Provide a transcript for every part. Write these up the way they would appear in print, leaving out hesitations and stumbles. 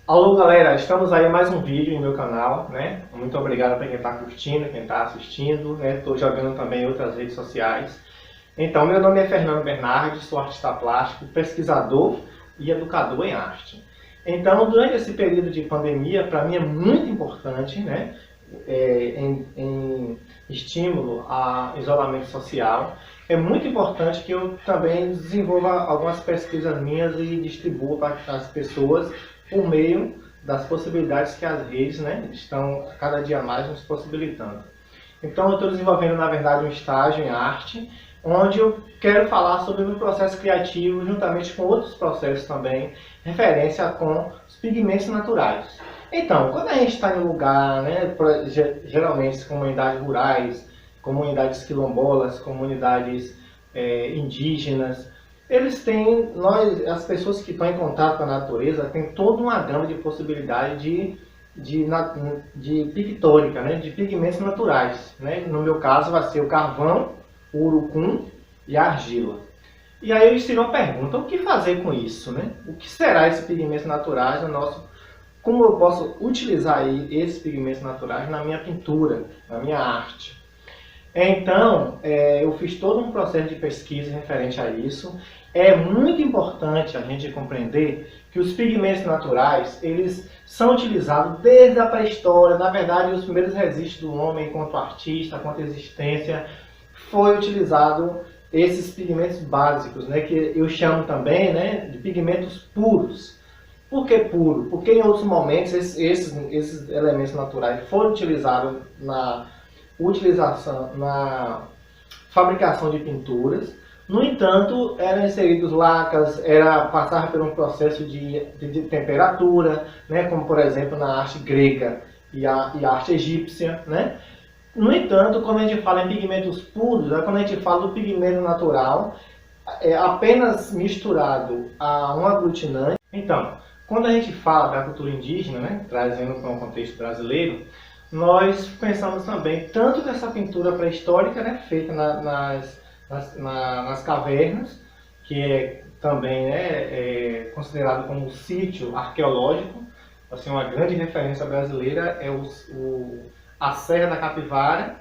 Alô galera, estamos aí em mais um vídeo no meu canal, né? Muito obrigado para quem está curtindo, quem está assistindo, né? Estou jogando também em outras redes sociais. Então, meu nome é Fernando Bernardi, sou artista plástico, pesquisador e educador em arte. Então, durante esse período de pandemia, para mim é muito importante, né? Em estímulo ao isolamento social, é muito importante que eu também desenvolva algumas pesquisas minhas e distribua para as pessoas por meio das possibilidades que as redes, né, estão cada dia mais nos possibilitando. Então eu estou desenvolvendo, na verdade, um estágio em arte, onde eu quero falar sobre o processo criativo, juntamente com outros processos também, referência com os pigmentos naturais. Então, quando a gente está em um lugar, né, geralmente comunidades rurais, comunidades quilombolas, comunidades indígenas, eles têm, as pessoas que estão em contato com a natureza, têm toda uma gama de possibilidade de pictórica, né, de pigmentos naturais. Né? No meu caso vai ser o carvão, o urucum e a argila. E aí eles tiram a pergunta, o que fazer com isso? Né? O que será esses pigmentos naturais no nosso... Como eu posso utilizar esses pigmentos naturais na minha pintura, na minha arte? Então, eu fiz todo um processo de pesquisa referente a isso. É muito importante a gente compreender que os pigmentos naturais, eles são utilizados desde a pré-história. Na verdade, os primeiros registros do homem enquanto artista, enquanto existência, foi utilizado esses pigmentos básicos, né, que eu chamo também, né, de pigmentos puros. Por que puro? Porque em outros momentos esses elementos naturais foram utilizados na fabricação de pinturas. No entanto, eram inseridos lacas, passava por um processo de temperatura, né, como por exemplo na arte grega e a arte egípcia. Né? No entanto, quando a gente fala em pigmentos puros, quando a gente fala do pigmento natural, apenas misturado a um aglutinante. Então, quando a gente fala da cultura indígena, né, trazendo para um contexto brasileiro, nós pensamos também tanto nessa pintura pré-histórica, né, feita nas cavernas, que é também, né, considerado como um sítio arqueológico. Assim, uma grande referência brasileira é a Serra da Capivara,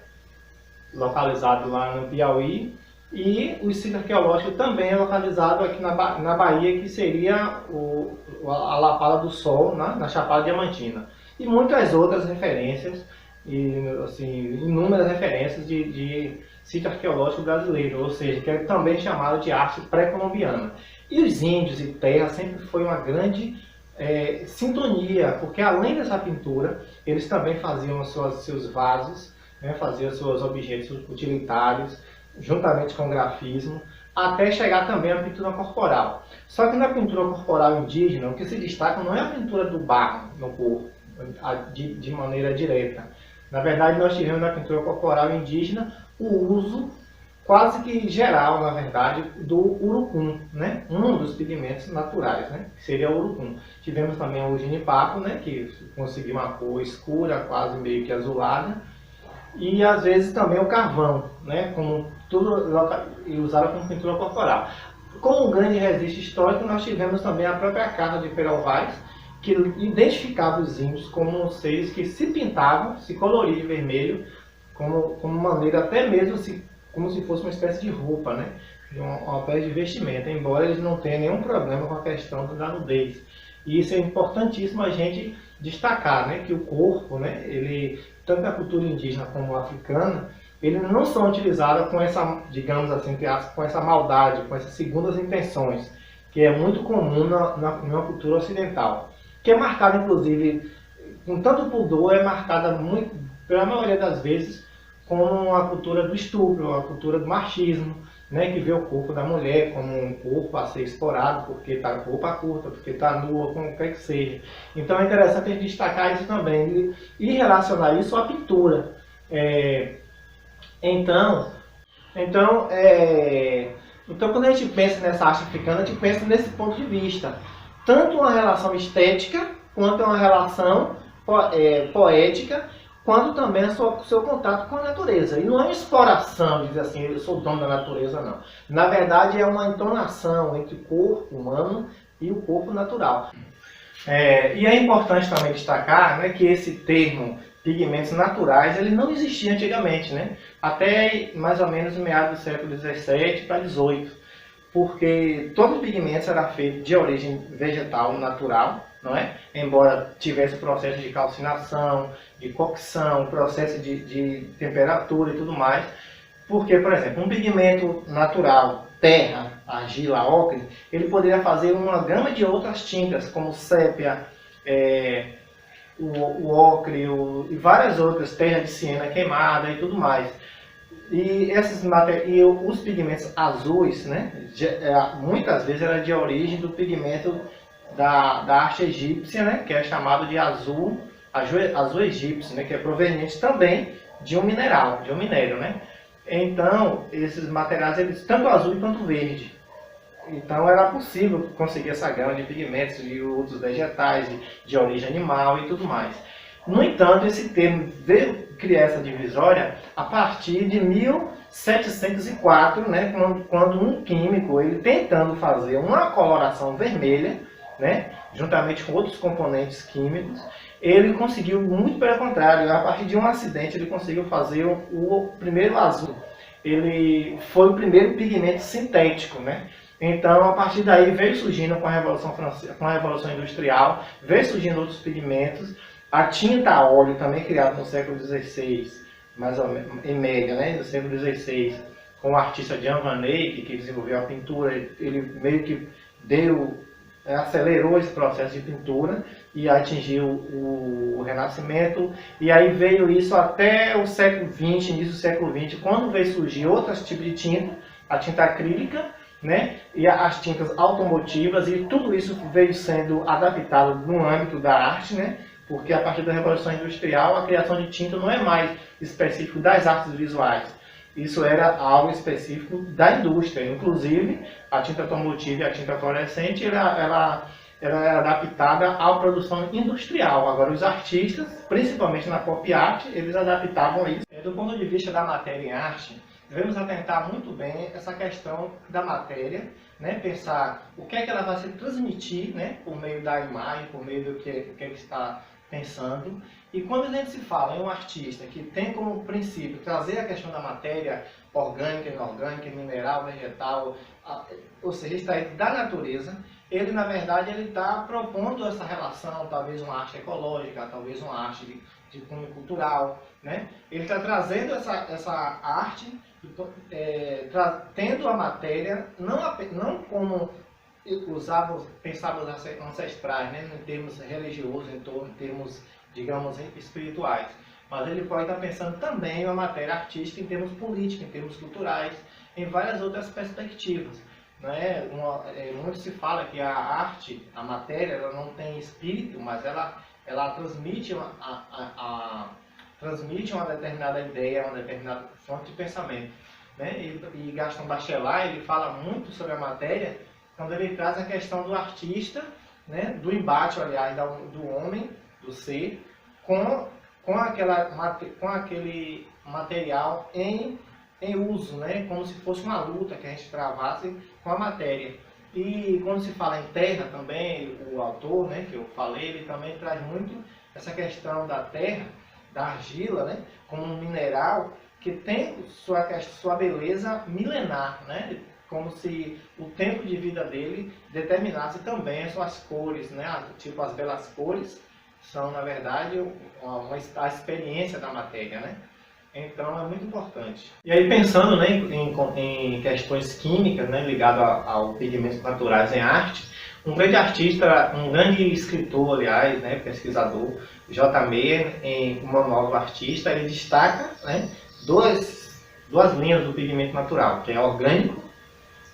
localizado lá no Piauí, e o sítio arqueológico também é localizado aqui na Bahia, que seria a Lapada do Sol, né, na Chapada Diamantina. E muitas outras referências, e assim, inúmeras referências de sítio arqueológico brasileiro, ou seja, que é também chamado de arte pré-colombiana. E os índios e terra sempre foi uma grande sintonia, porque além dessa pintura, eles também faziam seus vasos, né, faziam seus objetos utilitários, juntamente com o grafismo, até chegar também à pintura corporal. Só que na pintura corporal indígena, o que se destaca não é a pintura do barro no corpo, de maneira direta. Na verdade, nós tivemos na pintura corporal indígena o uso quase que geral, na verdade, do urucum, né? Um dos pigmentos naturais, né? Que seria o urucum. Tivemos também o genipapo, né? Que conseguiu uma cor escura, quase meio que azulada. E às vezes também o carvão, né? Como tudo usado como pintura corporal. Como um grande registro histórico, nós tivemos também a própria Carta de Peral Vaz, que identificava os índios como seres que se pintavam, se coloriam de vermelho, como maneira até mesmo como se fosse uma espécie de roupa, né? Uma espécie de vestimenta, embora eles não tenham nenhum problema com a questão da nudez. E isso é importantíssimo a gente destacar, né? Que o corpo, né? Ele, tanto na cultura indígena como africana, eles não são utilizados com essa, digamos assim, com essa maldade, com essas segundas intenções, que é muito comum na cultura ocidental, que é marcada, inclusive, com tanto pudor, é marcada muito, pela maioria das vezes, como a cultura do estupro, a cultura do machismo, né, que vê o corpo da mulher como um corpo a ser explorado, porque está com roupa curta, porque está nua, como quer que seja. Então é interessante a gente destacar isso também e relacionar isso à pintura. Então, quando a gente pensa nessa arte africana, a gente pensa nesse ponto de vista. Tanto uma relação estética, quanto uma relação poética, quanto também o seu contato com a natureza. E não é uma exploração, de dizer assim, eu sou dono da natureza, não. Na verdade, é uma entonação entre o corpo humano e o corpo natural. E é importante também destacar, né, que esse termo pigmentos naturais ele não existia antigamente, né? Até mais ou menos meados do século XVII para XVIII, porque todo pigmento era feito de origem vegetal natural, não é? Embora tivesse o processo de calcinação, de cocção, processo de temperatura e tudo mais. Porque, por exemplo, um pigmento natural, terra, argila, ocre, ele poderia fazer uma gama de outras tintas, como sépia, o ocre e várias outras, terra de siena queimada e tudo mais. E os pigmentos azuis, né, muitas vezes era de origem do pigmento da arte egípcia, né, que é chamado de azul egípcio, né, que é proveniente também de um minério, né? Então, esses materiais, eles tanto azul quanto verde. Então, era possível conseguir essa gama de pigmentos de outros vegetais, de origem animal e tudo mais. No entanto, esse termo veio criar essa divisória a partir de 1704, né, quando um químico, ele tentando fazer uma coloração vermelha, né, juntamente com outros componentes químicos, ele conseguiu, muito pelo contrário, a partir de um acidente ele conseguiu fazer o primeiro azul. Ele foi o primeiro pigmento sintético, né? Então, a partir daí veio surgindo com a Revolução Francesa, com a Revolução Industrial, veio surgindo outros pigmentos. A tinta a óleo, também criada no século XVI, mais ou menos, em média, né, no século XVI, com o artista Jean Van Eyck, que desenvolveu a pintura, ele meio que acelerou esse processo de pintura e atingiu o Renascimento. E aí veio isso até o século XX, início do século XX, quando veio surgir outros tipos de tinta, a tinta acrílica, né, e as tintas automotivas, e tudo isso veio sendo adaptado no âmbito da arte, né, porque a partir da Revolução Industrial a criação de tinta não é mais específico das artes visuais. Isso era algo específico da indústria. Inclusive, a tinta automotiva e a tinta fluorescente ela era adaptada à produção industrial. Agora, os artistas, principalmente na pop art, eles adaptavam isso. Do ponto de vista da matéria em arte, devemos atentar muito bem essa questão da matéria, né? Pensar o que é que ela vai se transmitir, né? Por meio da imagem, por meio do que ele está pensando. E quando a gente se fala em um artista que tem como princípio trazer a questão da matéria orgânica, inorgânica, mineral, vegetal, ou seja, extraído da natureza, ele na verdade ele está propondo essa relação, talvez uma arte ecológica, talvez uma arte de cunho cultural, né? Ele está trazendo essa arte, tendo a matéria, não como pensavam os ancestrais, né, em termos religiosos, em termos, digamos, espirituais. Mas ele pode estar pensando também uma matéria artística em termos políticos, em termos culturais, em várias outras perspectivas. Né? Muito se fala que a arte, a matéria, ela não tem espírito, mas ela transmite transmite uma determinada ideia, uma determinada fonte de pensamento. Né? E Gaston Bachelard, ele fala muito sobre a matéria, quando ele traz a questão do artista, né, do embate, aliás, do homem, do ser, com aquele material em uso, né, como se fosse uma luta que a gente travasse com a matéria. E quando se fala em terra também, o autor, né, que eu falei, ele também traz muito essa questão da terra, da argila, né, como um mineral que tem sua beleza milenar, né? Como se o tempo de vida dele determinasse também as suas cores, né? Tipo, as belas cores são, na verdade, a experiência da matéria, né? Então, é muito importante. E aí, pensando, né, em questões químicas, né, ligadas ao pigmentos naturais em arte, um grande artista, um grande escritor, aliás, né, pesquisador, J. Meyer, em O Manual do Artista, ele destaca, né, duas linhas do pigmento natural, que é orgânico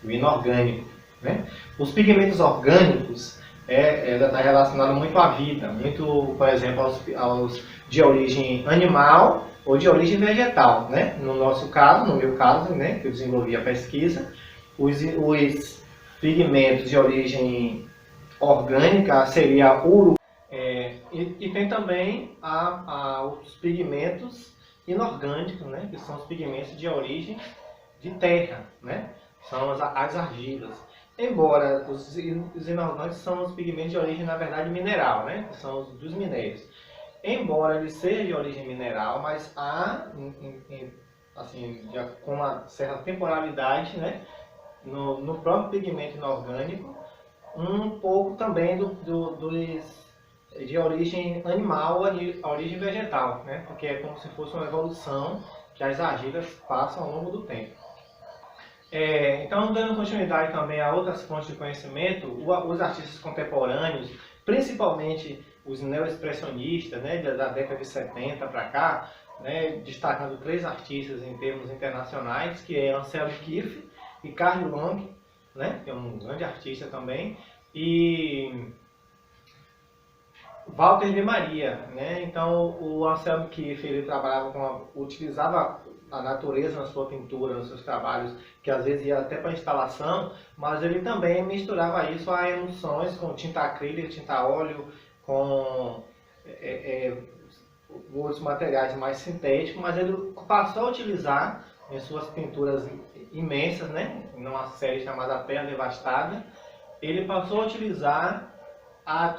e o inorgânico. Né? Os pigmentos orgânicos está relacionado muito à vida, muito, por exemplo, aos de origem animal ou de origem vegetal. Né? No meu caso, né, que eu desenvolvi a pesquisa, os pigmentos de origem orgânica seria ouro, e tem também os pigmentos inorgânicos, né, que são os pigmentos de origem de terra, né, são as argilas. embora os inorgânicos são os pigmentos de origem, na verdade, mineral, né? Que são os dos minérios. Embora ele seja de origem mineral, mas há, assim, com uma certa temporalidade, né? No próprio pigmento inorgânico, um pouco também de origem animal ou de origem vegetal, né? Porque é como se fosse uma evolução que as argilas passam ao longo do tempo. Então, dando continuidade também a outras fontes de conhecimento, os artistas contemporâneos, principalmente os neoexpressionistas, né, da década de 70 para cá, né, destacando 3 artistas em termos internacionais, que é Anselmo Kiefer, Ricardo Long, né, que é um grande artista também, e Walter de Maria, né? Então o Anselmo Kiefer ele trabalhava utilizava a natureza na sua pintura, nos seus trabalhos, que às vezes ia até para instalação, mas ele também misturava isso a emulsões com tinta acrílica, tinta a óleo, com outros materiais mais sintéticos, mas ele passou a utilizar em suas pinturas imensas, né? Numa série chamada Terra Devastada, ele passou a utilizar a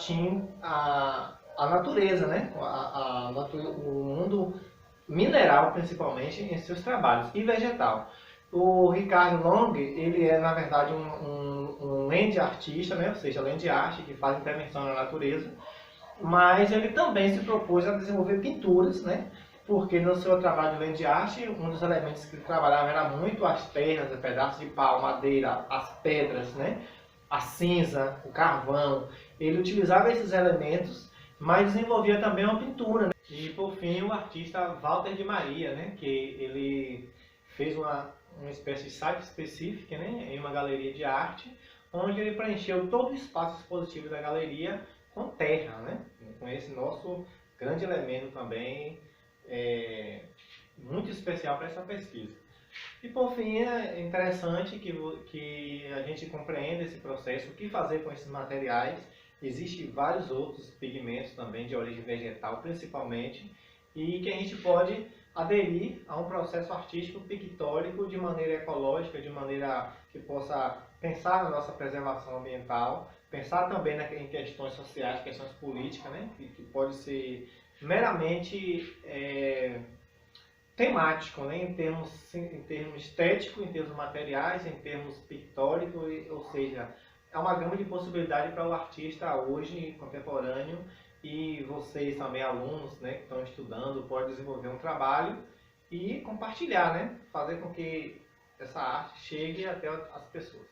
natureza, né? O mundo mineral, principalmente, em seus trabalhos, e vegetal. O Ricardo Long, ele é, na verdade, um land artista, né? Ou seja, land art, que faz intervenção na natureza, mas ele também se propôs a desenvolver pinturas, né? Porque no seu trabalho de land art, um dos elementos que ele trabalhava era muito as terras, os pedaços de pau, madeira, as pedras, né? A cinza, o carvão. Ele utilizava esses elementos, mas desenvolvia também uma pintura, né? E por fim o artista Walter de Maria, né? Que ele fez uma espécie de site específica, né? Em uma galeria de arte, onde ele preencheu todo o espaço expositivo da galeria com terra, né? Com esse nosso grande elemento também, muito especial para essa pesquisa. E por fim, é interessante que a gente compreenda esse processo, o que fazer com esses materiais. Existem vários outros pigmentos também de origem vegetal, principalmente, e que a gente pode aderir a um processo artístico pictórico de maneira ecológica, de maneira que possa pensar na nossa preservação ambiental, pensar também em questões sociais, questões políticas, né? Que pode ser meramente temático, né? Em termos estéticos, em termos materiais, em termos pictóricos, ou seja, é uma gama de possibilidades para o artista hoje, contemporâneo, e vocês também, alunos, né, que estão estudando, podem desenvolver um trabalho e compartilhar, né? Fazer com que essa arte chegue até as pessoas.